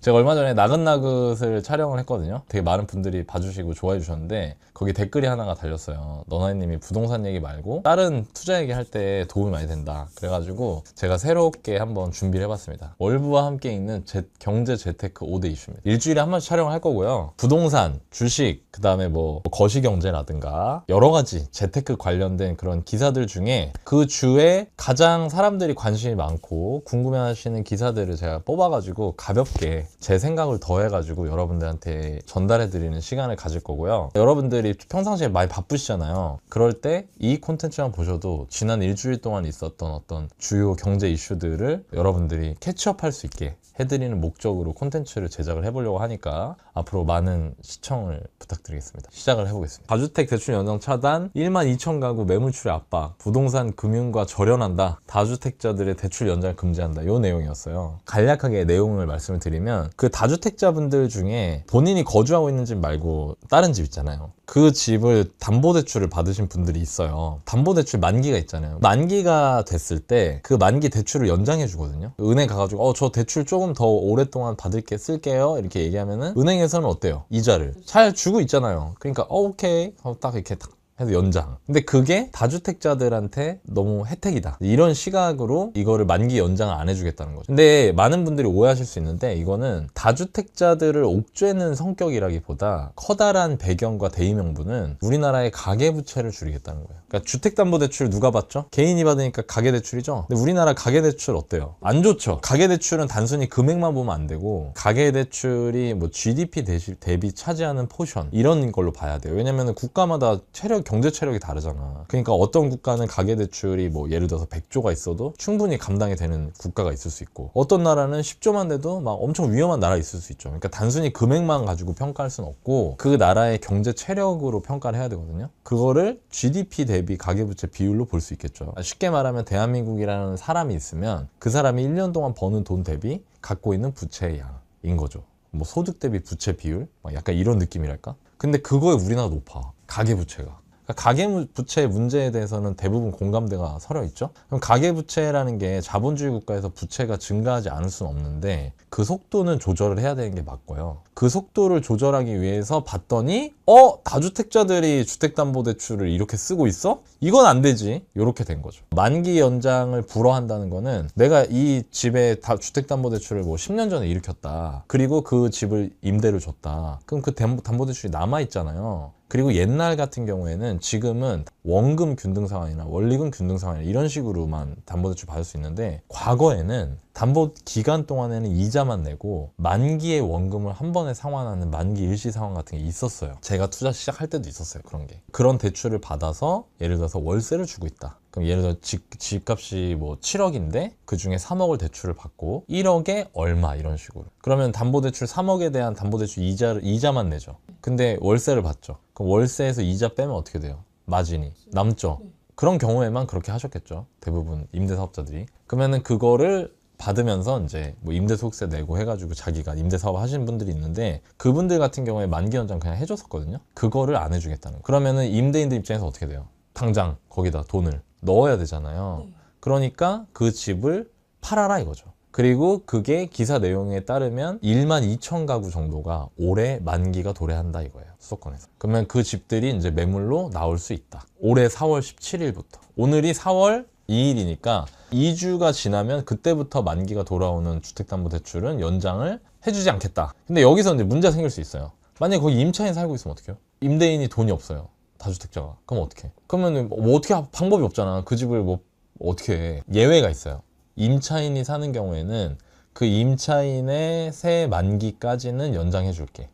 제가 얼마 전에 나긋나긋을 촬영을 했거든요. 되게 많은 분들이 봐주시고 좋아해 주셨는데 거기 댓글이 하나가 달렸어요. 너나이님이 부동산 얘기 말고 다른 투자 얘기 할 때 도움이 많이 된다. 그래가지고 제가 새롭게 한번 준비를 해봤습니다. 월부와 함께 있는 경제 재테크 5대 이슈입니다. 일주일에 한 번씩 촬영을 할 거고요. 부동산, 주식, 그 다음에 뭐 거시경제라든가 여러 가지 재테크 관련된 그런 기사들 중에 그 주에 가장 사람들이 관심이 많고 궁금해하시는 기사들을 제가 뽑아가지고 가볍게 제 생각을 더해가지고 여러분들한테 전달해드리는 시간을 가질 거고요. 여러분들이 평상시에 많이 바쁘시잖아요. 그럴 때 이 콘텐츠만 보셔도 지난 일주일 동안 있었던 어떤 주요 경제 이슈들을 여러분들이 캐치업할 수 있게 해드리는 목적으로 콘텐츠를 제작을 해보려고 하니까 앞으로 많은 시청을 부탁드리겠습니다. 시작을 해보겠습니다. 다주택 대출 연장 차단, 12,000 가구 매물출의 압박, 부동산 금융과 절연한다, 다주택자들의 대출 연장을 금지한다, 이 내용이었어요. 간략하게 내용을 말씀을 드리면 그 다주택자분들 중에 본인이 거주하고 있는 집 말고 다른 집 있잖아요. 그 집을 담보대출을 받으신 분들이 있어요. 담보대출 만기가 있잖아요. 만기가 됐을 때 그 만기 대출을 연장해 주거든요. 은행 가가지고 저 대출 조금 더 오랫동안 쓸게요 이렇게 얘기하면은 은행에서는 어때요? 이자를 잘 주고 있잖아요. 그러니까 오케이 딱 이렇게 딱 해서 연장. 근데 그게 다주택자들한테 너무 혜택이다, 이런 시각으로 이거를 만기 연장을 안 해주겠다는 거죠. 근데 많은 분들이 오해하실 수 있는데 이거는 다주택자들을 옥죄는 성격이라기보다 커다란 배경과 대의명분은 우리나라의 가계부채를 줄이겠다는 거예요. 그러니까 주택담보대출 누가 받죠? 개인이 받으니까 가계대출이죠. 근데 우리나라 가계대출 어때요? 안 좋죠. 가계대출은 단순히 금액만 보면 안 되고 가계대출이 뭐 GDP 대비 차지하는 포션 이런 걸로 봐야 돼요. 왜냐면 국가마다 경제 체력이 다르잖아. 그러니까 어떤 국가는 가계대출이 뭐 예를 들어서 100조가 있어도 충분히 감당이 되는 국가가 있을 수 있고 어떤 나라는 10조만 돼도 막 엄청 위험한 나라 있을 수 있죠. 그러니까 단순히 금액만 가지고 평가할 수는 없고 그 나라의 경제 체력으로 평가를 해야 되거든요. 그거를 GDP 대비 가계부채 비율로 볼 수 있겠죠. 쉽게 말하면 대한민국이라는 사람이 있으면 그 사람이 1년 동안 버는 돈 대비 갖고 있는 부채의 양인 거죠. 뭐 소득 대비 부채 비율? 약간 이런 느낌이랄까? 근데 그거에 우리나라 높아. 가계부채가. 가계부채 문제에 대해서는 대부분 공감대가 서려 있죠. 그럼 가계부채라는 게 자본주의 국가에서 부채가 증가하지 않을 수는 없는데 그 속도는 조절을 해야 되는 게 맞고요. 그 속도를 조절하기 위해서 봤더니 다주택자들이 주택담보대출을 이렇게 쓰고 있어? 이건 안 되지. 이렇게 된 거죠. 만기 연장을 불허한다는 거는 내가 이 집에 주택담보대출을 뭐 10년 전에 일으켰다. 그리고 그 집을 임대를 줬다. 그럼 그 담보대출이 남아있잖아요. 그리고 옛날 같은 경우에는 지금은 원금 균등 상환이나 원리금 균등 상환이나 이런 식으로만 담보대출 받을 수 있는데 과거에는 담보 기간 동안에는 이자만 내고 만기의 원금을 한 번에 상환하는 만기 일시 상환 같은 게 있었어요. 제가 투자 시작할 때도 있었어요. 그런 대출을 받아서 예를 들어서 월세를 주고 있다. 그럼 예를 들어 집값이 뭐 7억인데 그 중에 3억을 대출을 받고 1억에 얼마 이런 식으로. 그러면 담보대출 3억에 대한 담보대출 이자만 내죠. 근데 월세를 받죠. 그럼 월세에서 이자 빼면 어떻게 돼요? 마진이 남죠. 그런 경우에만 그렇게 하셨겠죠. 대부분 임대사업자들이. 그러면은 그거를 받으면서 이제 뭐 임대소득세 내고 해가지고 자기가 임대사업 하시는 분들이 있는데 그분들 같은 경우에 만기 연장 그냥 해줬었거든요. 그거를 안 해주겠다는 거예요. 그러면은 임대인들 입장에서 어떻게 돼요? 당장 거기다 돈을 넣어야 되잖아요. 그러니까 그 집을 팔아라 이거죠. 그리고 그게 기사 내용에 따르면 12,000 가구 정도가 올해 만기가 도래한다 이거예요. 수도권에서. 그러면 그 집들이 이제 매물로 나올 수 있다. 올해 4월 17일부터. 오늘이 4월 2일이니까 2주가 지나면 그때부터 만기가 돌아오는 주택담보대출은 연장을 해주지 않겠다. 근데 여기서 이제 문제가 생길 수 있어요. 만약에 거기 임차인 살고 있으면 어떡해요? 임대인이 돈이 없어요. 다주택자가. 그럼 어떡해? 그러면 뭐 어떻게 방법이 없잖아. 그 집을 뭐 어떻게 해? 예외가 있어요. 임차인이 사는 경우에는 그 임차인의 새 만기까지는 연장해 줄게.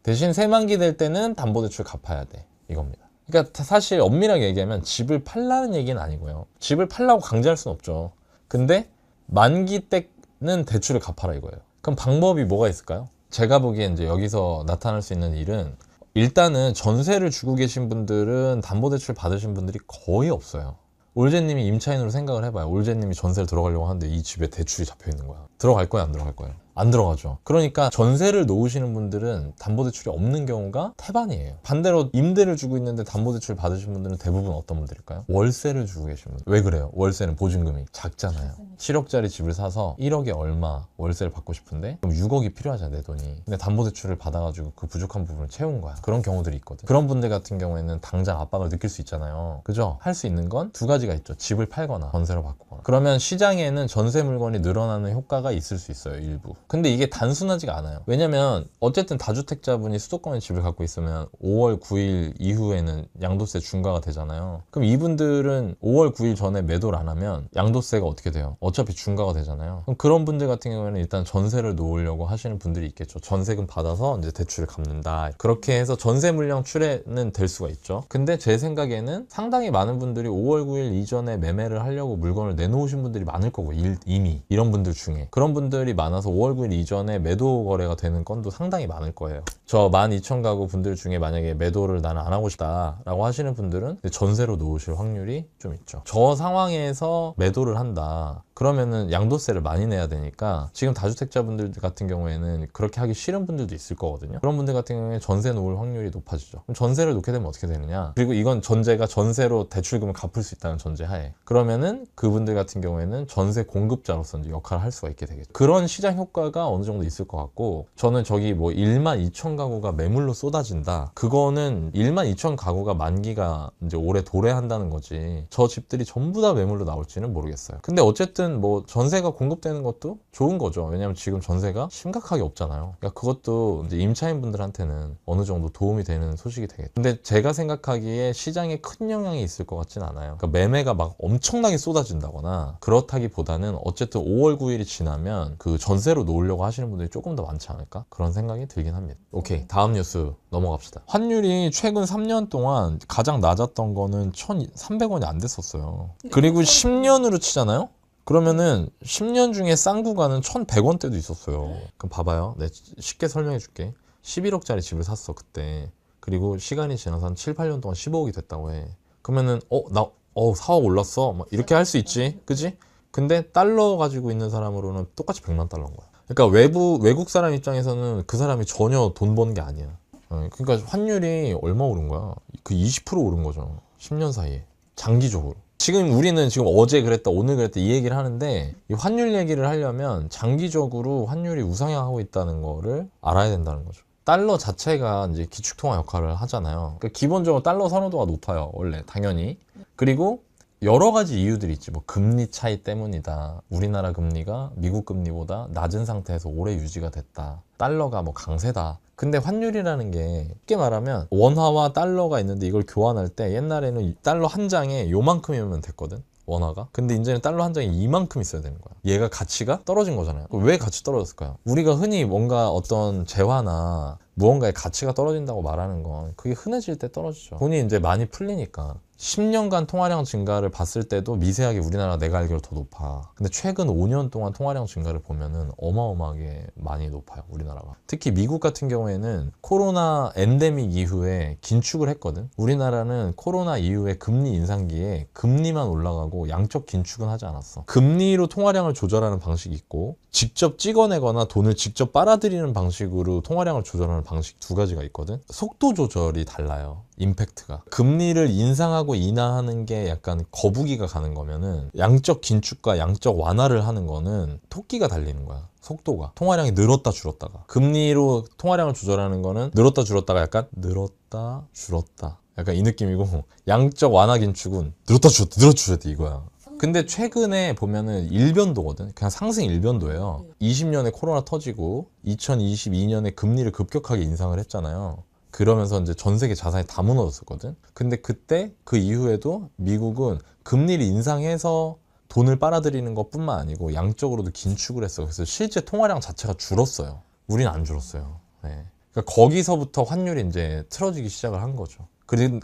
대신 새 만기 될 때는 담보대출 갚아야 돼. 이겁니다. 그러니까 사실 엄밀하게 얘기하면 집을 팔라는 얘기는 아니고요. 집을 팔라고 강제할 수는 없죠. 근데 만기 때는 대출을 갚아라 이거예요. 그럼 방법이 뭐가 있을까요? 제가 보기엔 이제 여기서 나타날 수 있는 일은 일단은 전세를 주고 계신 분들은 담보대출 받으신 분들이 거의 없어요. 올제님이 임차인으로 생각을 해봐요. 올제님이 전세를 들어가려고 하는데 이 집에 대출이 잡혀 있는 거야. 들어갈 거야 안 들어갈 거야? 안 들어가죠. 그러니까 전세를 놓으시는 분들은 담보대출이 없는 경우가 태반이에요. 반대로 임대를 주고 있는데 담보대출 받으신 분들은 대부분 어떤 분들일까요? 월세를 주고 계신 분들. 왜 그래요? 월세는 보증금이 작잖아요. 7억짜리 집을 사서 1억에 얼마 월세를 받고 싶은데 그럼 6억이 필요하잖아, 내 돈이. 근데 담보대출을 받아가지고 그 부족한 부분을 채운 거야. 그런 경우들이 있거든. 그런 분들 같은 경우에는 당장 압박을 느낄 수 있잖아요. 그죠? 할 수 있는 건 두 가지가 있죠. 집을 팔거나 전세로 바꾸거나. 그러면 시장에는 전세 물건이 늘어나는 효과가 있을 수 있어요, 일부. 근데 이게 단순하지가 않아요. 왜냐면 어쨌든 다주택자분이 수도권에 집을 갖고 있으면 5월 9일 이후에는 양도세 중과가 되잖아요. 그럼 이분들은 5월 9일 전에 매도를 안 하면 양도세가 어떻게 돼요? 어차피 중과가 되잖아요. 그럼 그런 분들 같은 경우에는 일단 전세를 놓으려고 하시는 분들이 있겠죠. 전세금 받아서 이제 대출을 갚는다. 그렇게 해서 전세 물량 출회는 될 수가 있죠. 근데 제 생각에는 상당히 많은 분들이 5월 9일 이전에 매매를 하려고 물건을 내놓으신 분들이 많을 거고, 이미 이런 분들 중에 그런 분들이 많아서 5월 9일 이전에 매도 거래가 되는 건도 상당히 많을 거예요. 저 12,000가구 분들 중에 만약에 매도를 나는 안 하고 싶다 라고 하시는 분들은 전세로 놓으실 확률이 좀 있죠. 저 상황에서 매도를 한다 그러면은 양도세를 많이 내야 되니까 지금 다주택자분들 같은 경우에는 그렇게 하기 싫은 분들도 있을 거거든요. 그런 분들 같은 경우에 전세 놓을 확률이 높아지죠. 그럼 전세를 놓게 되면 어떻게 되느냐, 그리고 이건 전제가 전세로 대출금을 갚을 수 있다는 전제하에, 그러면은 그분들 같은 경우에는 전세 공급자로서 이제 역할을 할 수가 있게 되겠죠. 그런 시장 효과가 어느 정도 있을 것 같고, 저는 저기 뭐 12,000가구가 매물로 쏟아진다, 그거는 12,000가구가 만기가 이제 올해 도래한다는 거지 저 집들이 전부 다 매물로 나올지는 모르겠어요. 근데 어쨌든 뭐 전세가 공급되는 것도 좋은 거죠. 왜냐면 지금 전세가 심각하게 없잖아요. 그러니까 그것도 이제 임차인 분들한테는 어느 정도 도움이 되는 소식이 되겠죠. 근데 제가 생각하기에 시장에 큰 영향이 있을 것 같진 않아요. 그러니까 매매가 막 엄청나게 쏟아진다거나 그렇다기보다는 어쨌든 5월 9일이 지나면 그 전세로 놓으려고 하시는 분들이 조금 더 많지 않을까, 그런 생각이 들긴 합니다. 오케이, 다음 뉴스 넘어갑시다. 환율이 최근 3년 동안 가장 낮았던 거는 1,300원이 안 됐었어요. 그리고 10년으로 치잖아요. 그러면은 10년 중에 싼 구간은 1,100원대도 있었어요. 그럼 봐봐요. 내가 쉽게 설명해 줄게. 11억짜리 집을 샀어 그때. 그리고 시간이 지나서 한 7, 8년 동안 15억이 됐다고 해. 그러면은 4억 올랐어 막 이렇게 할 수 있지, 그지? 근데 달러 가지고 있는 사람으로는 똑같이 100만 달러인 거야. 그러니까 외국 사람 입장에서는 그 사람이 전혀 돈 버는 게 아니야. 그러니까 환율이 얼마 오른 거야? 그 20% 오른 거죠. 10년 사이에. 장기적으로. 지금 우리는 지금 어제 그랬다 오늘 그랬다 이 얘기를 하는데, 이 환율 얘기를 하려면 장기적으로 환율이 우상향하고 있다는 거를 알아야 된다는 거죠. 달러 자체가 이제 기축통화 역할을 하잖아요. 그러니까 기본적으로 달러 선호도가 높아요, 원래 당연히. 그리고 여러 가지 이유들이 있지. 뭐 금리 차이 때문이다, 우리나라 금리가 미국 금리보다 낮은 상태에서 오래 유지가 됐다, 달러가 뭐 강세다. 근데 환율이라는 게 쉽게 말하면 원화와 달러가 있는데 이걸 교환할 때 옛날에는 달러 한 장에 요만큼이면 됐거든, 원화가. 근데 이제는 달러 한 장에 이만큼 있어야 되는 거야. 얘가 가치가 떨어진 거잖아요. 왜 같이 떨어졌을까요? 우리가 흔히 뭔가 어떤 재화나 무언가의 가치가 떨어진다고 말하는 건 그게 흔해질 때 떨어지죠. 돈이 이제 많이 풀리니까. 10년간 통화량 증가를 봤을 때도 미세하게 우리나라가 내가 알기로 더 높아. 근데 최근 5년 동안 통화량 증가를 보면은 어마어마하게 많이 높아요, 우리나라가. 특히 미국 같은 경우에는 코로나 엔데믹 이후에 긴축을 했거든. 우리나라는 코로나 이후에 금리 인상기에 금리만 올라가고 양적 긴축은 하지 않았어. 금리로 통화량을 조절하는 방식이 있고, 직접 찍어내거나 돈을 직접 빨아들이는 방식으로 통화량을 조절하는 방식 두 가지가 있거든. 속도 조절이 달라요, 임팩트가. 금리를 인상하고 인하하는 게 약간 거북이가 가는 거면은, 양적 긴축과 양적 완화를 하는 거는 토끼가 달리는 거야, 속도가. 통화량이 늘었다 줄었다가. 금리로 통화량을 조절하는 거는 늘었다 줄었다가 약간 늘었다 줄었다, 약간 이 느낌이고, 양적 완화 긴축은 늘었다 줄었다 늘었다 줄었다 이거야. 근데 최근에 보면은 일변도거든. 그냥 상승 일변도예요. 20년에 코로나 터지고 2022년에 금리를 급격하게 인상을 했잖아요. 그러면서 이제 전 세계 자산이 다 무너졌었거든. 근데 그때 그 이후에도 미국은 금리를 인상해서 돈을 빨아들이는 것뿐만 아니고 양적으로도 긴축을 했어. 그래서 실제 통화량 자체가 줄었어요. 우리는 안 줄었어요. 네. 그러니까 거기서부터 환율이 이제 틀어지기 시작을 한 거죠.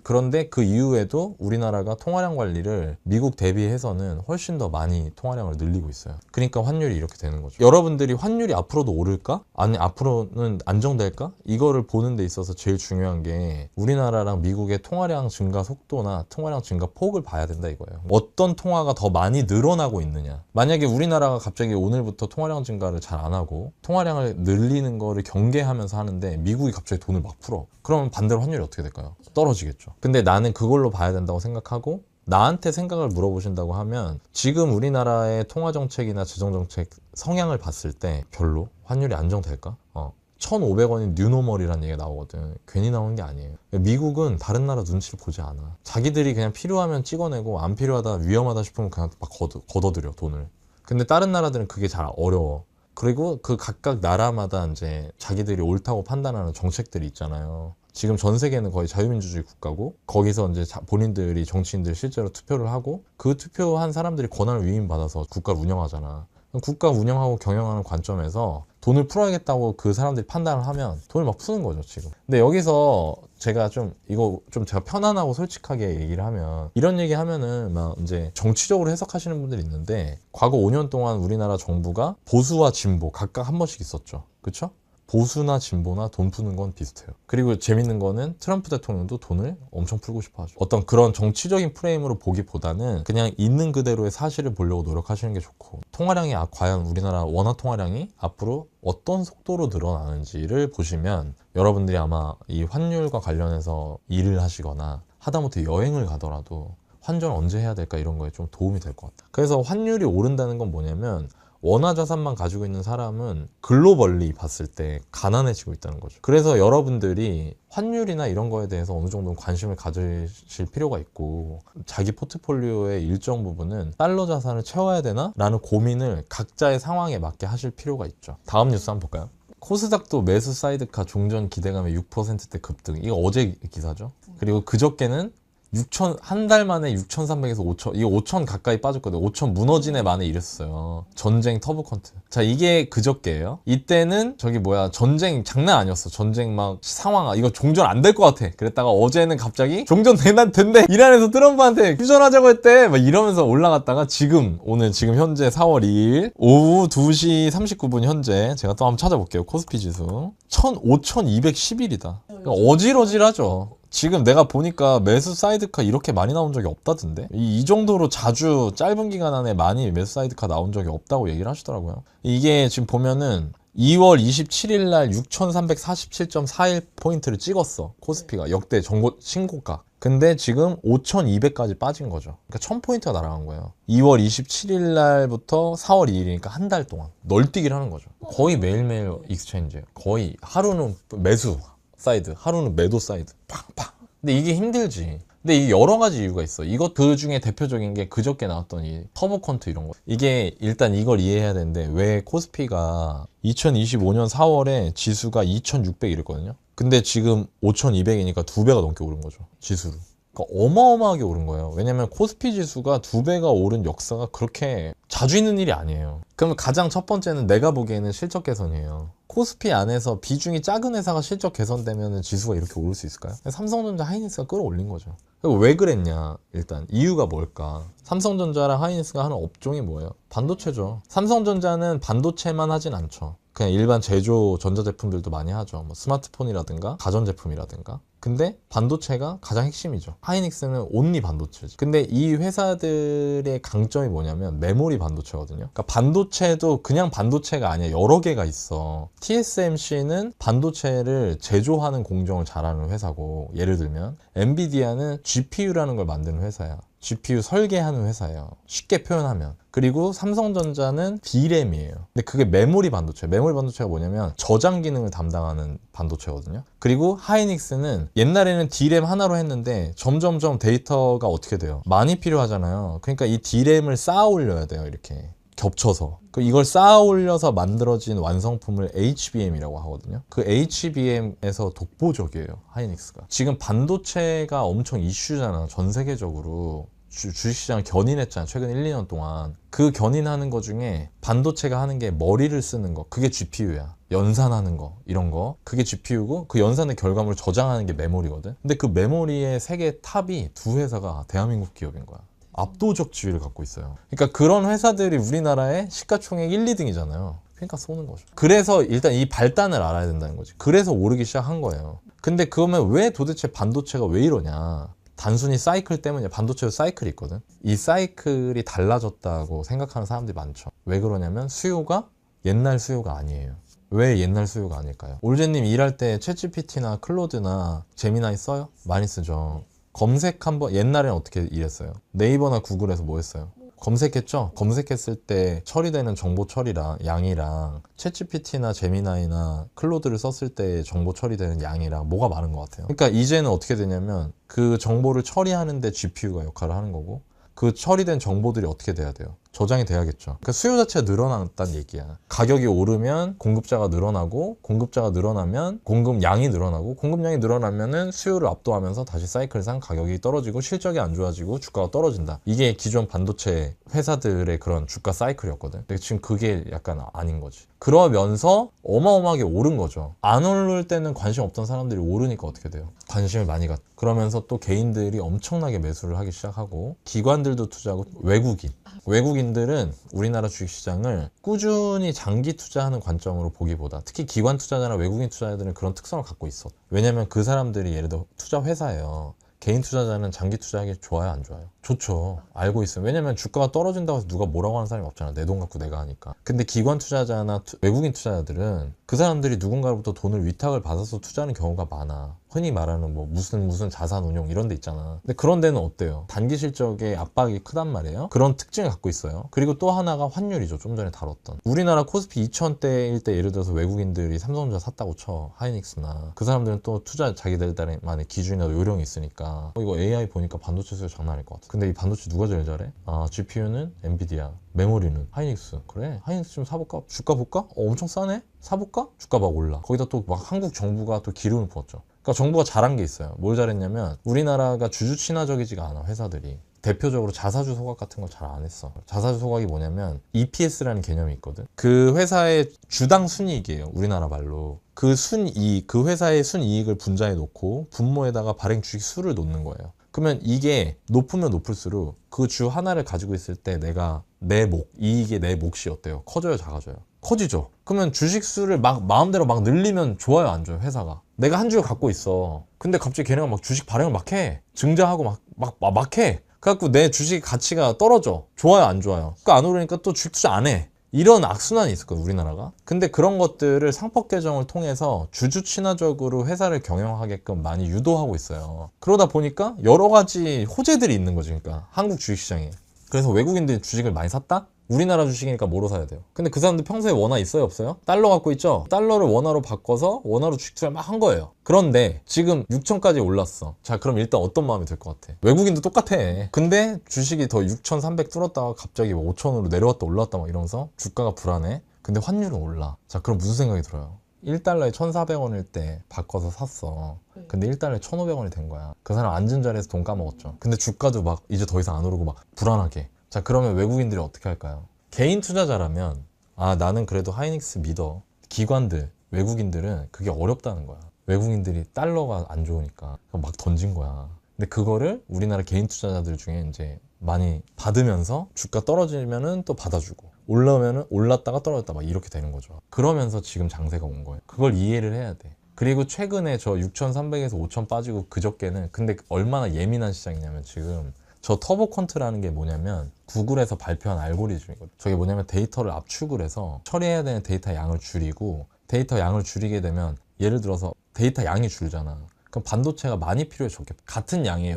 그런데 그 이후에도 우리나라가 통화량 관리를 미국 대비해서는 훨씬 더 많이 통화량을 늘리고 있어요. 그러니까 환율이 이렇게 되는 거죠. 여러분들이 환율이 앞으로도 오를까? 아니 앞으로는 안정될까? 이거를 보는 데 있어서 제일 중요한 게 우리나라랑 미국의 통화량 증가 속도나 통화량 증가 폭을 봐야 된다 이거예요. 어떤 통화가 더 많이 늘어나고 있느냐. 만약에 우리나라가 갑자기 오늘부터 통화량 증가를 잘 안 하고 통화량을 늘리는 거를 경계하면서 하는데 미국이 갑자기 돈을 막 풀어. 그러면 반대로 환율이 어떻게 될까요? 떨어지겠죠. 근데 나는 그걸로 봐야 된다고 생각하고 나한테 생각을 물어보신다고 하면 지금 우리나라의 통화정책이나 재정정책 성향을 봤을 때 별로 환율이 안정될까? 1,500원이 뉴노멀이라는 얘기가 나오거든. 괜히 나오는 게 아니에요. 미국은 다른 나라 눈치를 보지 않아. 자기들이 그냥 필요하면 찍어내고 안 필요하다 위험하다 싶으면 그냥 막 걷어들여 돈을. 근데 다른 나라들은 그게 잘 어려워. 그리고 그 각각 나라마다 이제 자기들이 옳다고 판단하는 정책들이 있잖아요. 지금 전 세계는 거의 자유민주주의 국가고 거기서 이제 본인들이 정치인들 실제로 투표를 하고 그 투표한 사람들이 권한을 위임받아서 국가를 운영하잖아. 국가 운영하고 경영하는 관점에서 돈을 풀어야겠다고 그 사람들이 판단을 하면 돈을 막 푸는 거죠 지금. 근데 여기서 제가 제가 편안하고 솔직하게 얘기를 하면 이런 얘기 하면은 막 이제 정치적으로 해석하시는 분들이 있는데 과거 5년 동안 우리나라 정부가 보수와 진보 각각 한 번씩 있었죠. 그쵸? 보수나 진보나 돈 푸는 건 비슷해요. 그리고 재밌는 거는 트럼프 대통령도 돈을 엄청 풀고 싶어 하죠. 어떤 그런 정치적인 프레임으로 보기보다는 그냥 있는 그대로의 사실을 보려고 노력하시는 게 좋고 통화량이 과연 우리나라 원화 통화량이 앞으로 어떤 속도로 늘어나는지를 보시면 여러분들이 아마 이 환율과 관련해서 일을 하시거나 하다못해 여행을 가더라도 환전 언제 해야 될까 이런 거에 좀 도움이 될 것 같아요. 그래서 환율이 오른다는 건 뭐냐면 원화 자산만 가지고 있는 사람은 글로벌리 봤을 때 가난해지고 있다는 거죠. 그래서 여러분들이 환율이나 이런 거에 대해서 어느 정도 관심을 가지실 필요가 있고 자기 포트폴리오의 일정 부분은 달러 자산을 채워야 되나? 라는 고민을 각자의 상황에 맞게 하실 필요가 있죠. 다음 뉴스 한번 볼까요? 코스닥도 매수 사이드카 종전 기대감에 6%대 급등. 이거 어제 기사죠. 그리고 그저께는 한 달 만에 6,300에서 5,000, 이거 5,000 가까이 빠졌거든요. 5,000 무너진 애 만에 이랬어요. 전쟁 터보컨트. 자, 이게 그저께예요. 이때는 전쟁 장난 아니었어. 전쟁 막 상황, 이거 종전 안 될 것 같아. 그랬다가 어제는 갑자기 종전 된대. 이란에서 트럼프한테 휴전하자고 했대. 막 이러면서 올라갔다가 오늘 현재 4월 2일 오후 2시 39분 현재 제가 또 한번 찾아볼게요. 코스피 지수 5,211이다. 어질어질하죠. 지금 내가 보니까 매수 사이드카 이렇게 많이 나온 적이 없다던데 이 정도로 자주 짧은 기간 안에 많이 매수 사이드카 나온 적이 없다고 얘기를 하시더라고요. 이게 지금 보면은 2월 27일 날 6,347.41포인트를 찍었어. 코스피가 역대 신고가. 근데 지금 5,200까지 빠진 거죠. 그러니까 1,000포인트가 날아간 거예요. 2월 27일 날부터 4월 2일이니까 한 달 동안 널뛰기를 하는 거죠. 거의 매일매일 익스체인지예요. 거의 하루는 매수 사이드, 하루는 매도 사이드, 팡팡. 근데 이게 힘들지. 근데 이게 여러 가지 이유가 있어. 그 중에 대표적인 게 그저께 나왔던 이 터보컨트 이런 거. 이게 일단 이걸 이해해야 되는데 왜 코스피가 2025년 4월에 지수가 2,600 이랬거든요. 근데 지금 5,200이니까 2배가 넘게 오른 거죠. 지수로. 그러니까 어마어마하게 오른 거예요. 왜냐면 코스피 지수가 2배가 오른 역사가 그렇게 자주 있는 일이 아니에요. 그러면 가장 첫 번째는 내가 보기에는 실적 개선이에요. 코스피 안에서 비중이 작은 회사가 실적 개선되면 지수가 이렇게 오를 수 있을까요? 삼성전자, 하이닉스가 끌어올린 거죠. 왜 그랬냐? 일단 이유가 뭘까? 삼성전자랑 하이닉스가 하는 업종이 뭐예요? 반도체죠. 삼성전자는 반도체만 하진 않죠. 그냥 일반 제조 전자제품들도 많이 하죠. 뭐 스마트폰이라든가 가전제품이라든가. 근데 반도체가 가장 핵심이죠. 하이닉스는 온리 반도체지. 근데 이 회사들의 강점이 뭐냐면 메모리 반도체거든요. 그러니까 반도체도 그냥 반도체가 아니야. 여러 개가 있어. TSMC는 반도체를 제조하는 공정을 잘하는 회사고, 예를 들면 엔비디아는 GPU라는 걸 만드는 회사야. GPU 설계하는 회사예요. 쉽게 표현하면. 그리고 삼성전자는 D램이에요. 근데 그게 메모리 반도체. 메모리 반도체가 뭐냐면 저장 기능을 담당하는 반도체거든요. 그리고 하이닉스는 옛날에는 D램 하나로 했는데 점점점 데이터가 어떻게 돼요? 많이 필요하잖아요. 그러니까 이 D램을 쌓아 올려야 돼요. 이렇게 겹쳐서. 이걸 쌓아 올려서 만들어진 완성품을 HBM이라고 하거든요. 그 HBM에서 독보적이에요, 하이닉스가. 지금 반도체가 엄청 이슈잖아, 전 세계적으로. 주식시장을 견인했잖아. 최근 1, 2년 동안. 그 견인하는 거 중에 반도체가 하는 게 머리를 쓰는 거. 그게 GPU야. 연산하는 거, 이런 거. 그게 GPU고 그 연산의 결과물을 저장하는 게 메모리거든. 근데 그 메모리의 세계 탑이 두 회사가 대한민국 기업인 거야. 압도적 지위를 갖고 있어요. 그러니까 그런 회사들이 우리나라의 시가총액 1, 2등이잖아요. 그러니까 쏘는 거죠. 그래서 일단 이 발단을 알아야 된다는 거지. 그래서 오르기 시작한 거예요. 근데 그러면 왜 도대체 반도체가 왜 이러냐? 단순히 사이클 때문이야. 반도체도 사이클이 있거든. 이 사이클이 달라졌다고 생각하는 사람들이 많죠. 왜 그러냐면 수요가 옛날 수요가 아니에요. 왜 옛날 수요가 아닐까요? 올제님 일할 때 챗GPT나 클로드나 제미나이 써요? 많이 쓰죠. 검색 한번, 옛날에는 어떻게 일했어요? 네이버나 구글에서 뭐 했어요? 검색했죠? 검색했을 때 처리되는 정보 처리랑 양이랑 챗GPT나 제미나이나 클로드를 썼을 때 정보 처리되는 양이랑 뭐가 많은 것 같아요. 그러니까 이제는 어떻게 되냐면 그 정보를 처리하는데 GPU가 역할을 하는 거고 그 처리된 정보들이 어떻게 돼야 돼요? 저장이 돼야겠죠. 그러니까 수요 자체가 늘어났다는 얘기야. 가격이 오르면 공급자가 늘어나고 공급자가 늘어나면 공급량이 늘어나고 공급량이 늘어나면은 수요를 압도하면서 다시 사이클상 가격이 떨어지고 실적이 안 좋아지고 주가가 떨어진다. 이게 기존 반도체 회사들의 그런 주가 사이클이었거든. 근데 지금 그게 약간 아닌 거지. 그러면서 어마어마하게 오른 거죠. 안 오를 때는 관심 없던 사람들이 오르니까 어떻게 돼요? 관심을 많이 갖. 그러면서 또 개인들이 엄청나게 매수를 하기 시작하고 기관들도 투자하고 외국인들은 우리나라 주식시장을 꾸준히 장기 투자하는 관점으로 보기보다 특히 기관 투자자나 외국인 투자자들은 그런 특성을 갖고 있어. 왜냐면 그 사람들이 예를 들어 투자 회사예요. 개인 투자자는 장기 투자하기 좋아요, 안 좋아요? 좋죠. 알고 있어요. 왜냐면 주가가 떨어진다고 해서 누가 뭐라고 하는 사람이 없잖아. 내 돈 갖고 내가 하니까. 근데 기관 투자자나 외국인 투자자들은 그 사람들이 누군가로부터 돈을 위탁을 받아서 투자하는 경우가 많아. 흔히 말하는 뭐 무슨 자산 운용 이런 데 있잖아. 근데 그런 데는 어때요? 단기 실적의 압박이 크단 말이에요. 그런 특징을 갖고 있어요. 그리고 또 하나가 환율이죠. 좀 전에 다뤘던. 우리나라 코스피 2000대일 때 예를 들어서 외국인들이 삼성전자 샀다고 쳐. 하이닉스나. 그 사람들은 또 투자 자기들만의 기준이나 요령이 있으니까 이거 AI 보니까 반도체 수요 장난 아닐 것 같아. 근데 이 반도체 누가 제일 잘해? GPU는 엔비디아, 메모리는 하이닉스. 그래, 하이닉스 좀 사볼까? 주가 볼까? 엄청 싸네? 사볼까? 주가 막 올라. 거기다 또 막 한국 정부가 또 기름을 부었죠. 그러니까 정부가 잘한 게 있어요. 뭘 잘했냐면 우리나라가 주주 친화적이지가 않아. 회사들이 대표적으로 자사주 소각 같은 걸 잘 안 했어. 자사주 소각이 뭐냐면 EPS라는 개념이 있거든. 그 회사의 주당 순이익이에요. 우리나라 말로. 그 순이익, 그 회사의 순이익을 분자해 놓고 분모에다가 발행 주식 수를 놓는 거예요. 그러면 이게 높으면 높을수록 그 주 하나를 가지고 있을 때 내가 이익의 내 몫이 어때요? 커져요, 작아져요? 커지죠. 그러면 주식 수를 막 마음대로 막 늘리면 좋아요, 안 좋아요? 회사가. 내가 한 주를 갖고 있어. 근데 갑자기 걔네가 막 주식 발행을 막 해. 증자하고 막 해. 그래갖고 내 주식 가치가 떨어져. 좋아요, 안 좋아요? 그거 안 오르니까 또 주식 투자 안 해. 이런 악순환이 있었거든, 우리나라가. 근데 그런 것들을 상법 개정을 통해서 주주 친화적으로 회사를 경영하게끔 많이 유도하고 있어요. 그러다 보니까 여러 가지 호재들이 있는 거지, 그러니까 한국 주식시장에. 그래서 외국인들이 주식을 많이 샀다? 우리나라 주식이니까 뭐로 사야 돼요? 근데 그 사람들 평소에 원화 있어요, 없어요? 달러 갖고 있죠? 달러를 원화로 바꿔서 원화로 주식 투자를 막 한 거예요. 그런데 지금 6천까지 올랐어. 자, 그럼 일단 어떤 마음이 들 것 같아? 외국인도 똑같아. 근데 주식이 더 6,300 뚫었다가 갑자기 5천으로 내려왔다 올라왔다 막 이러면서 주가가 불안해. 근데 환율은 올라. 자, 그럼 무슨 생각이 들어요? 1달러에 1,400원일 때 바꿔서 샀어. 근데 1달러에 1,500원이 된 거야. 그 사람 앉은 자리에서 돈 까먹었죠. 근데 주가도 막 이제 더 이상 안 오르고 막 불안하게. 자, 그러면 외국인들이 어떻게 할까요? 개인 투자자라면 나는 그래도 하이닉스 믿어. 기관들, 외국인들은 그게 어렵다는 거야. 외국인들이 달러가 안 좋으니까 막 던진 거야. 근데 그거를 우리나라 개인 투자자들 중에 이제 많이 받으면서 주가 떨어지면은 또 받아주고 올라오면은 올랐다가 떨어졌다 막 이렇게 되는 거죠. 그러면서 지금 장세가 온 거예요. 그걸 이해를 해야 돼. 그리고 최근에 저 6,300에서 5,000 빠지고 그저께는 근데 얼마나 예민한 시장이냐면 지금 저 터보컨트라는 게 뭐냐면 구글에서 발표한 알고리즘이거든요. 저게 뭐냐면 데이터를 압축을 해서 처리해야 되는 데이터 양을 줄이고 데이터 양을 줄이게 되면 예를 들어서 데이터 양이 줄잖아. 그럼 반도체가 많이 필요해 적게 같은 양의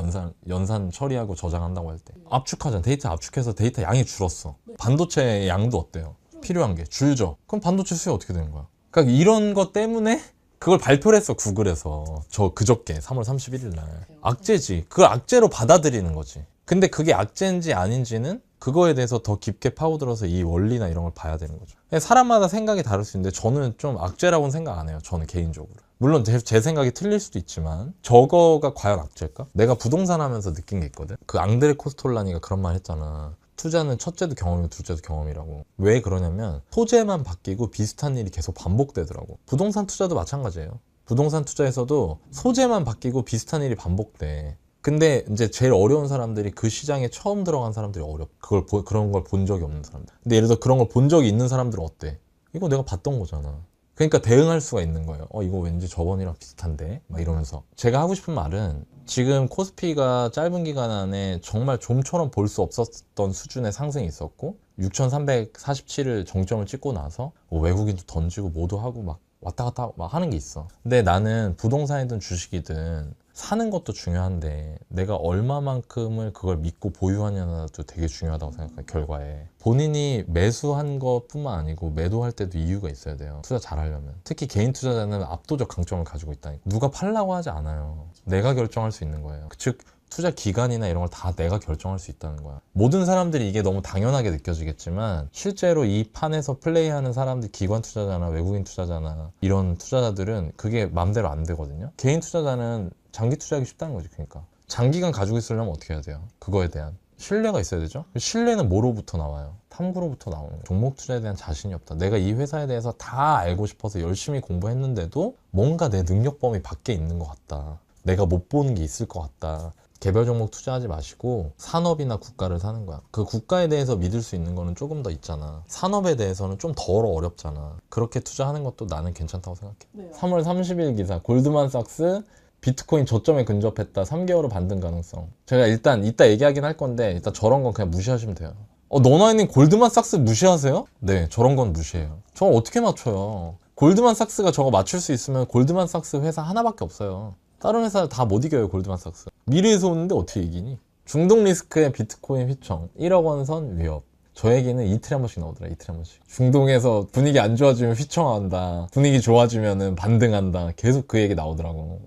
연산 처리하고 저장한다고 할 때 압축하잖아. 데이터 압축해서 데이터 양이 줄었어. 반도체 양도 어때요? 필요한 게 줄죠. 그럼 반도체 수요 어떻게 되는 거야? 그러니까 이런 것 때문에 그걸 발표를 했어, 구글에서. 저 그저께 3월 31일 날. 악재지. 그걸 악재로 받아들이는 거지. 근데 그게 악재인지 아닌지는 그거에 대해서 더 깊게 파고들어서 이 원리나 이런 걸 봐야 되는 거죠. 사람마다 생각이 다를 수 있는데 저는 좀 악재라고는 생각 안 해요. 저는 개인적으로. 물론 제 생각이 틀릴 수도 있지만 저거가 과연 악재일까? 내가 부동산 하면서 느낀 게 있거든. 그 앙드레 코스톨라니가 그런 말 했잖아. 투자는 첫째도 경험이고 둘째도 경험이라고. 왜 그러냐면 소재만 바뀌고 비슷한 일이 계속 반복되더라고. 부동산 투자도 마찬가지예요. 부동산 투자에서도 소재만 바뀌고 비슷한 일이 반복돼. 근데 이제 제일 어려운 사람들이 그 시장에 처음 들어간 사람들이 그런 걸 본 적이 없는 사람들. 근데 예를 들어 그런 걸 본 적이 있는 사람들은 어때? 이거 내가 봤던 거잖아. 그러니까 대응할 수가 있는 거예요. 이거 왠지 저번이랑 비슷한데? 막 이러면서. 제가 하고 싶은 말은 지금 코스피가 짧은 기간 안에 정말 좀처럼 볼 수 없었던 수준의 상승이 있었고 6,347을 정점을 찍고 나서 외국인도 던지고 뭐도 하고 막 왔다 갔다 막 하는 게 있어. 근데 나는 부동산이든 주식이든 사는 것도 중요한데 내가 얼마만큼을 그걸 믿고 보유하냐도 되게 중요하다고 생각해. 결과에 본인이 매수한 것뿐만 아니고 매도할 때도 이유가 있어야 돼요. 투자 잘 하려면. 특히 개인 투자자는 압도적 강점을 가지고 있다니까. 누가 팔라고 하지 않아요. 내가 결정할 수 있는 거예요. 즉 투자 기간이나 이런 걸 다 내가 결정할 수 있다는 거야. 모든 사람들이 이게 너무 당연하게 느껴지겠지만 실제로 이 판에서 플레이하는 사람들, 기관 투자자나 외국인 투자자나 이런 투자자들은 그게 맘대로 안 되거든요. 개인 투자자는 장기 투자하기 쉽다는 거지. 그러니까 장기간 가지고 있으려면 어떻게 해야 돼요? 그거에 대한 신뢰가 있어야 되죠. 신뢰는 뭐로부터 나와요? 탐구로부터 나오는 거예요. 종목 투자에 대한 자신이 없다. 내가 이 회사에 대해서 다 알고 싶어서 열심히 공부했는데도 뭔가 내 능력 범위 밖에 있는 것 같다. 내가 못 보는 게 있을 것 같다. 개별 종목 투자하지 마시고 산업이나 국가를 사는 거야. 그 국가에 대해서 믿을 수 있는 거는 조금 더 있잖아. 산업에 대해서는 좀 더 어렵잖아. 그렇게 투자하는 것도 나는 괜찮다고 생각해. 네. 3월 30일 기사 골드만삭스 비트코인 저점에 근접했다. 3개월후 반등 가능성. 제가 일단 이따 얘기하긴 할 건데 일단 저런 건 그냥 무시하시면 돼요. 너나이님 골드만삭스 무시하세요? 네, 저런 건 무시해요. 저거 어떻게 맞춰요? 골드만삭스가 저거 맞출 수 있으면 골드만삭스 회사 하나밖에 없어요. 다른 회사 다 못 이겨요. 골드만삭스. 미래에서 오는데 어떻게 이기니? 중동 리스크의 비트코인 휘청 1억 원 선 위협. 저 얘기는 이틀에 한 번씩 나오더라. 이틀에 한 번씩. 중동에서 분위기 안 좋아지면 휘청한다. 분위기 좋아지면은 반등한다. 계속 그 얘기 나오더라고.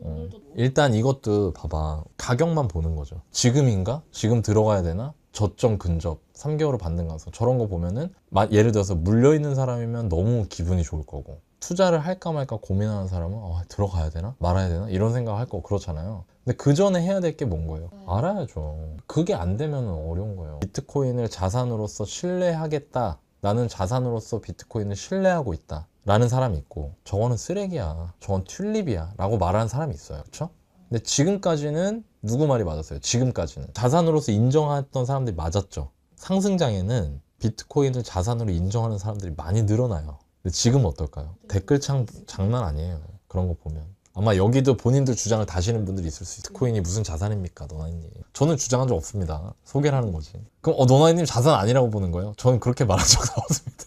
일단 이것도 봐봐. 가격만 보는 거죠. 지금인가? 지금 들어가야 되나? 저점 근접 3개월 후 반등 가서 저런 거 보면은 예를 들어서 물려있는 사람이면 너무 기분이 좋을 거고 투자를 할까 말까 고민하는 사람은 들어가야 되나? 말아야 되나? 이런 생각 할 거고 그렇잖아요. 근데 그 전에 해야 될 게 뭔 거예요? 알아야죠. 그게 안 되면 어려운 거예요. 비트코인을 자산으로서 신뢰하겠다. 나는 자산으로서 비트코인을 신뢰하고 있다. 라는 사람이 있고 저거는 쓰레기야. 저건 튤립이야. 라고 말하는 사람이 있어요. 그렇죠? 근데 지금까지는 누구 말이 맞았어요? 지금까지는 자산으로서 인정했던 사람들이 맞았죠. 상승장에는 비트코인을 자산으로 인정하는 사람들이 많이 늘어나요. 근데 지금 어떨까요? 댓글창 장난 아니에요. 그런 거 보면 아마 여기도 본인들 주장을 다시는 분들이 있을 수 있어요. 비트코인이 무슨 자산입니까, 노나이님? 저는 주장한 적 없습니다. 소개를 하는 거지. 그럼 노나이님 자산 아니라고 보는 거예요? 저는 그렇게 말한 적은 없습니다.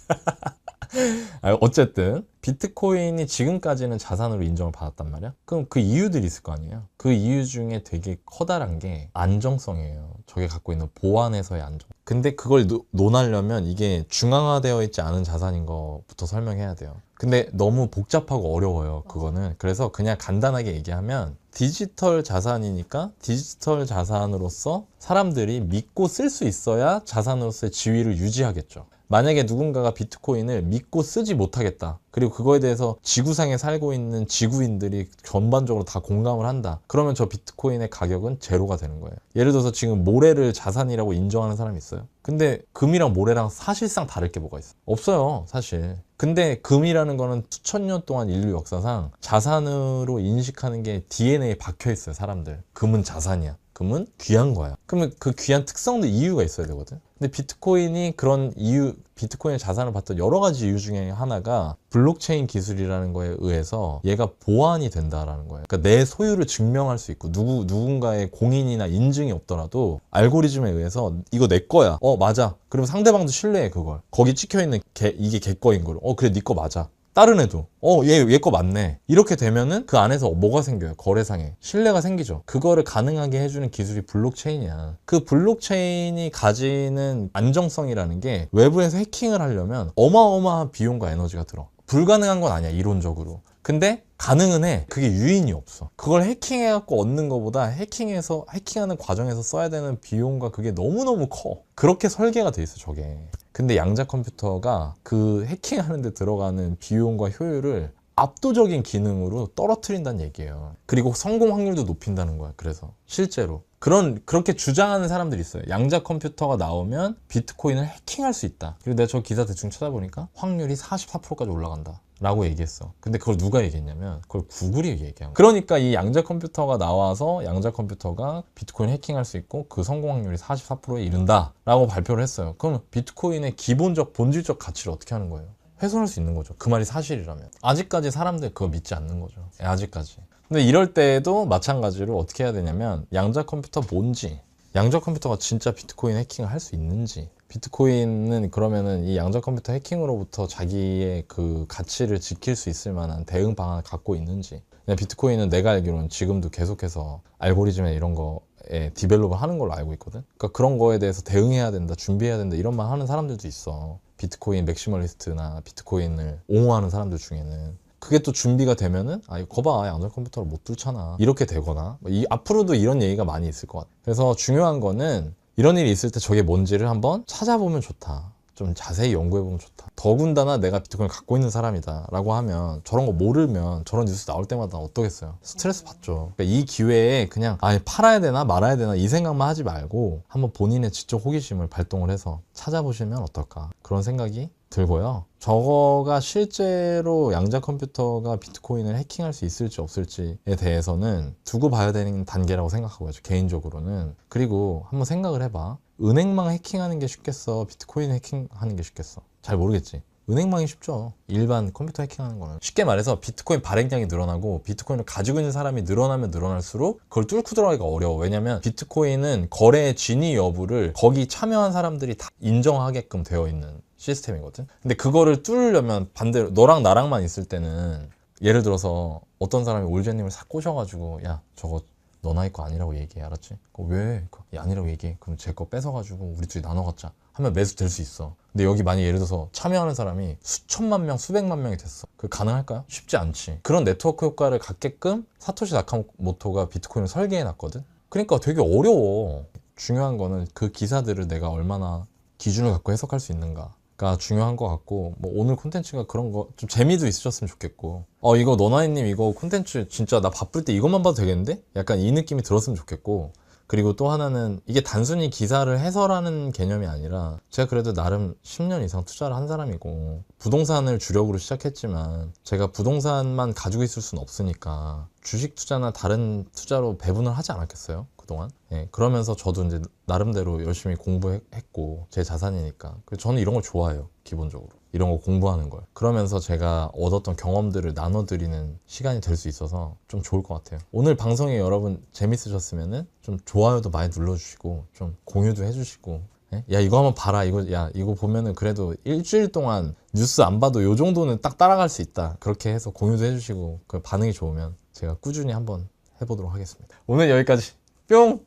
어쨌든 비트코인이 지금까지는 자산으로 인정을 받았단 말이야. 그럼 그 이유들이 있을 거 아니에요. 그 이유 중에 되게 커다란 게 안정성이에요. 저게 갖고 있는 보안에서의 안정. 근데 그걸 논하려면 이게 중앙화되어 있지 않은 자산인 것부터 설명해야 돼요. 근데 너무 복잡하고 어려워요. 그거는. 그래서 그냥 간단하게 얘기하면 디지털 자산이니까 디지털 자산으로서 사람들이 믿고 쓸 수 있어야 자산으로서의 지위를 유지하겠죠. 만약에 누군가가 비트코인을 믿고 쓰지 못하겠다. 그리고 그거에 대해서 지구상에 살고 있는 지구인들이 전반적으로 다 공감을 한다. 그러면 저 비트코인의 가격은 제로가 되는 거예요. 예를 들어서 지금 모래를 자산이라고 인정하는 사람이 있어요. 근데 금이랑 모래랑 사실상 다를 게 뭐가 있어요? 없어요, 사실. 근데 금이라는 거는 수천 년 동안 인류 역사상 자산으로 인식하는 게 DNA에 박혀 있어요, 사람들. 금은 자산이야. 금은 귀한 거야. 그러면 그 귀한 특성도 이유가 있어야 되거든. 근데 비트코인이 그런 이유, 비트코인의 자산을 봤던 여러 가지 이유 중에 하나가 블록체인 기술이라는 거에 의해서 얘가 보안이 된다라는 거예요. 그러니까 내 소유를 증명할 수 있고 누군가의 공인이나 인증이 없더라도 알고리즘에 의해서 이거 내 거야. 맞아. 그러면 상대방도 신뢰해 그걸. 거기 찍혀있는 이게 걔 거인 걸. 그래 네 거 맞아. 다른 애도 얘 거 맞네. 이렇게 되면은 그 안에서 뭐가 생겨요? 거래상에 신뢰가 생기죠. 그거를 가능하게 해주는 기술이 블록체인이야. 그 블록체인이 가지는 안정성이라는 게 외부에서 해킹을 하려면 어마어마한 비용과 에너지가 들어. 불가능한 건 아니야, 이론적으로. 근데 가능은 해. 그게 유인이 없어. 그걸 해킹해갖고 얻는 것보다 해킹하는 과정에서 써야 되는 비용과 그게 너무너무 커. 그렇게 설계가 돼 있어, 저게. 근데 양자 컴퓨터가 그 해킹하는 데 들어가는 비용과 효율을 압도적인 기능으로 떨어뜨린다는 얘기예요. 그리고 성공 확률도 높인다는 거야. 그래서 실제로 그렇게 주장하는 사람들이 있어요. 양자 컴퓨터가 나오면 비트코인을 해킹할 수 있다. 그리고 내가 저 기사 대충 찾아보니까 확률이 44%까지 올라간다 라고 얘기했어. 근데 그걸 누가 얘기했냐면 그걸 구글이 얘기한 거야. 그러니까 이 양자 컴퓨터가 나와서 양자 컴퓨터가 비트코인 해킹할 수 있고 그 성공 확률이 44%에 이른다 라고 발표를 했어요. 그럼 비트코인의 기본적 본질적 가치를 어떻게 하는 거예요? 훼손할 수 있는 거죠. 그 말이 사실이라면. 아직까지 사람들 그거 믿지 않는 거죠. 아직까지. 근데 이럴 때에도 마찬가지로 어떻게 해야 되냐면 양자 컴퓨터 뭔지, 양자 컴퓨터가 진짜 비트코인 해킹을 할 수 있는지, 비트코인은 그러면은 이 양자 컴퓨터 해킹으로부터 자기의 그 가치를 지킬 수 있을 만한 대응 방안을 갖고 있는지. 비트코인은 내가 알기로는 지금도 계속해서 알고리즘에 이런 거에 디벨롭을 하는 걸로 알고 있거든. 그러니까 그런 거에 대해서 대응해야 된다, 준비해야 된다 이런 말 하는 사람들도 있어. 비트코인 맥시멀리스트나 비트코인을 옹호하는 사람들 중에는. 그게 또 준비가 되면은 이거 봐, 양자 컴퓨터를 못 뚫잖아 이렇게 되거나 앞으로도 이런 얘기가 많이 있을 것 같아. 그래서 중요한 거는 이런 일이 있을 때 저게 뭔지를 한번 찾아보면 좋다. 좀 자세히 연구해보면 좋다. 더군다나 내가 비트코인을 갖고 있는 사람이다 라고 하면 저런 거 모르면 저런 뉴스 나올 때마다 어떠겠어요? 스트레스 받죠. 그러니까 이 기회에 그냥 팔아야 되나 말아야 되나 이 생각만 하지 말고 한번 본인의 지적 호기심을 발동을 해서 찾아보시면 어떨까 그런 생각이 들고요. 저거가 실제로 양자 컴퓨터가 비트코인을 해킹할 수 있을지 없을지에 대해서는 두고 봐야 되는 단계라고 생각하고요. 개인적으로는. 그리고 한번 생각을 해봐. 은행망 해킹하는 게 쉽겠어? 비트코인 해킹하는 게 쉽겠어? 잘 모르겠지. 은행망이 쉽죠. 일반 컴퓨터 해킹하는 거는. 쉽게 말해서 비트코인 발행량이 늘어나고 비트코인을 가지고 있는 사람이 늘어나면 늘어날수록 그걸 뚫고 들어가기가 어려워. 왜냐면 비트코인은 거래의 진위 여부를 거기 참여한 사람들이 다 인정하게끔 되어 있는 시스템이거든. 근데 그거를 뚫으려면 반대로 너랑 나랑만 있을 때는 예를 들어서 어떤 사람이 올제님을 싹 꼬셔가지고 야 저거 너 나이 거 아니라고 얘기해. 알았지? 왜? 아니라고 얘기해. 그럼 제 거 뺏어가지고 우리 둘이 나눠 갖자 하면 매수될 수 있어. 근데 여기 만약 예를 들어서 참여하는 사람이 수천만 명, 수백만 명이 됐어. 그게 가능할까요? 쉽지 않지. 그런 네트워크 효과를 갖게끔 사토시 나카모토가 비트코인을 설계해 놨거든. 그러니까 되게 어려워. 중요한 거는 그 기사들을 내가 얼마나 기준을 갖고 해석할 수 있는가가 중요한 것 같고, 오늘 콘텐츠가 그런 거 좀 재미도 있으셨으면 좋겠고, 이거 너나이님 이거 콘텐츠 진짜 나 바쁠 때 이것만 봐도 되겠는데? 약간 이 느낌이 들었으면 좋겠고, 그리고 또 하나는 이게 단순히 기사를 해설하는 개념이 아니라 제가 그래도 나름 10년 이상 투자를 한 사람이고 부동산을 주력으로 시작했지만 제가 부동산만 가지고 있을 수는 없으니까 주식 투자나 다른 투자로 배분을 하지 않았겠어요? 그동안. 예, 그러면서 저도 이제 나름대로 열심히 공부했고 제 자산이니까. 그래서 저는 이런 걸 좋아해요. 기본적으로. 이런 거 공부하는 걸. 그러면서 제가 얻었던 경험들을 나눠드리는 시간이 될 수 있어서 좀 좋을 것 같아요. 오늘 방송이 여러분 재밌으셨으면은 좀 좋아요도 많이 눌러주시고 좀 공유도 해주시고, 예? 야 이거 한번 봐라. 이거 보면은 그래도 일주일 동안 뉴스 안 봐도 요 정도는 딱 따라갈 수 있다. 그렇게 해서 공유도 해주시고 그 반응이 좋으면 제가 꾸준히 한번 해보도록 하겠습니다. 오늘 여기까지. 뿅!